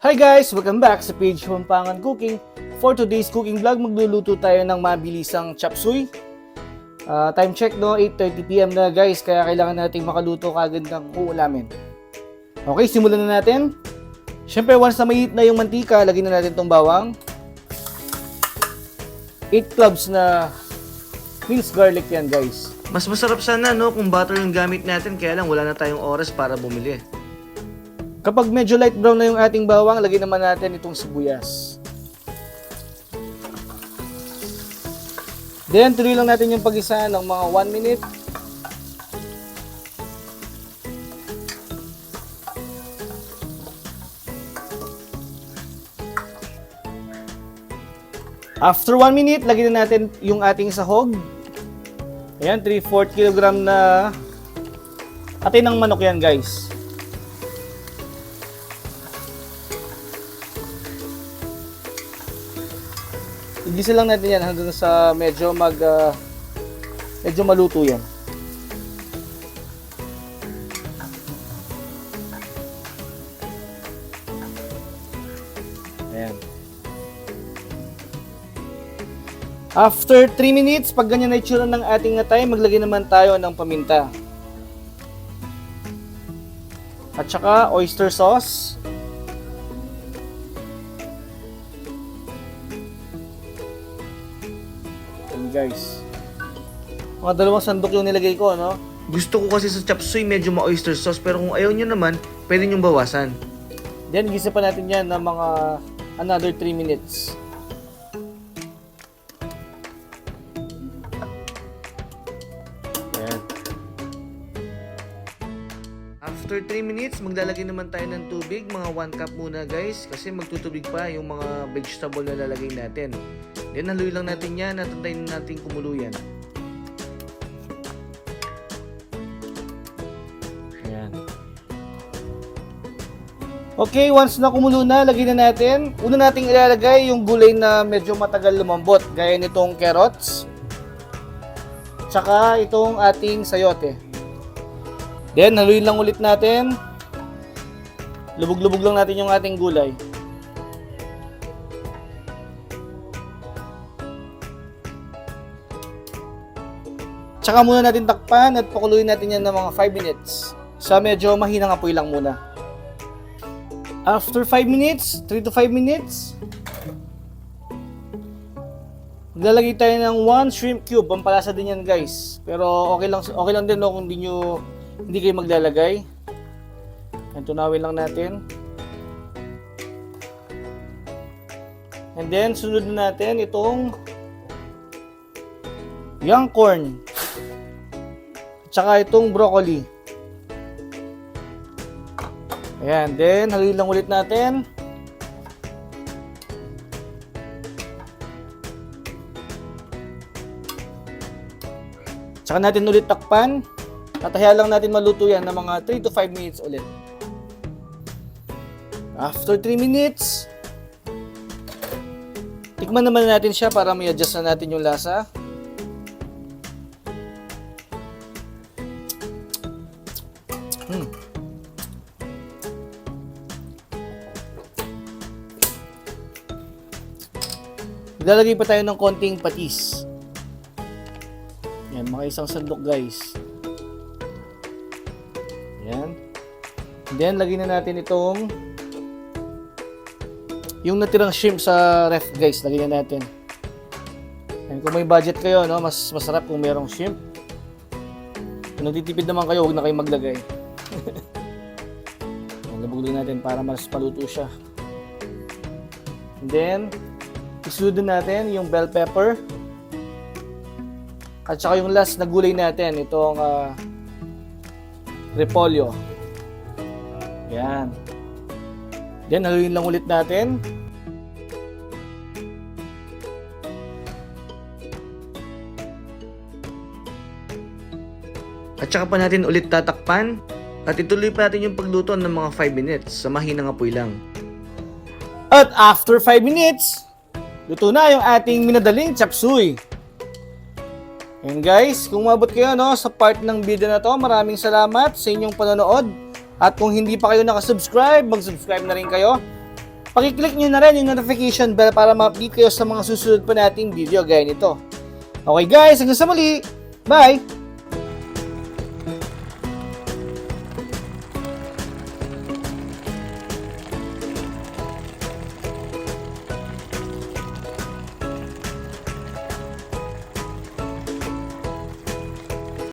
Hi guys! Welcome back sa page Humpangan Cooking. For today's cooking vlog, magluluto tayo ng mabilisang chop suey. Time check no, 8:30 PM na guys, kaya kailangan nating makaluto kagad ng uulamin. Okay, simulan na natin. Siyempre, once na mainit na yung mantika, lagyan na natin itong bawang. 8 cloves na minced garlic yan guys. Mas masarap sana no kung butter yung gamit natin, kaya lang wala na tayong oras para bumili. Kapag medyo light brown na yung ating bawang, lagyan naman natin itong sibuyas. Then, tuloy lang natin yung pag-isa ng mga 1 minute. After 1 minute, lagyan na natin yung ating sahog. Ayan, 3/4 kg na atin ng manok yan guys. Igisa lang natin yan hanggang sa medyo maluto yan. Ayan. After 3 minutes, pag ganyan na itsura ng ating atay, maglagay naman tayo ng paminta. At saka oyster sauce. Guys, mga 2 sandok yung nilagay ko, no? Gusto ko kasi sa chop suey medyo ma-oyster sauce, pero kung ayaw nyo naman, pwede nyo bawasan. Then, gisa pa natin yan ng mga another 3 minutes. Ayan. After 3 minutes, maglalagay naman tayo ng tubig, mga 1 cup muna guys, kasi magtutubig pa yung mga vegetable na lalagay natin. Then, haluin lang natin yan at antayin natin kumulo yan. Ayan. Okay, once na kumulo na, lagyan na natin. Una nating ilalagay yung gulay na medyo matagal lumambot, gaya nitong carrots. Tsaka itong ating sayote. Then, haluin lang ulit natin. Lubog-lubog lang natin yung ating gulay. Tsaka muna natin takpan at pakuluin natin yan ng mga 5 minutes. Sa medyo mahinang apoy lang muna. After 5 minutes, 3 to 5 minutes, maglalagay tayo ng 1 shrimp cube. Pampalasa din yan guys. Pero okay lang din no, kung hindi kayo maglalagay. And tunawin lang natin. And then sunod na natin itong young corn. Tsaka itong broccoli. Ayan, then haluin lang ulit natin. Tsaka natin ulit takpan. Tatahiya lang natin maluto yan ng mga 3 to 5 minutes ulit. After 3 minutes, tikman naman natin siya para may adjust na natin yung lasa. Lalagay pa tayo ng konting patis. Yan, mga 1 sandok guys. Yan. Then, lagyan na natin itong yung natirang shrimp sa ref guys. Lagyan na natin. Yan, kung may budget kayo, no, mas masarap kung merong shrimp. Kung nagtitipid naman kayo, huwag na kayo maglagay. Labugin natin para mas paluto siya. And then, isunod natin yung bell pepper. At saka yung last na gulay natin, itong repolyo. Yan. Then, haluin lang ulit natin. At saka pa natin ulit tatakpan. At ituloy pa natin yung pagluto ng mga 5 minutes sa mahinang apoy lang. At after 5 minutes, luto na yung ating minadaling chop suey. And guys, kung umabot kayo sa part ng video na to, maraming salamat sa inyong panonood. At kung hindi pa kayo nakasubscribe, mag-subscribe na rin kayo. Pakiclick nyo na rin yung notification bell para ma-update kayo sa mga susunod pa nating video gaya nito. Okay guys, hanggang sa muli. Bye!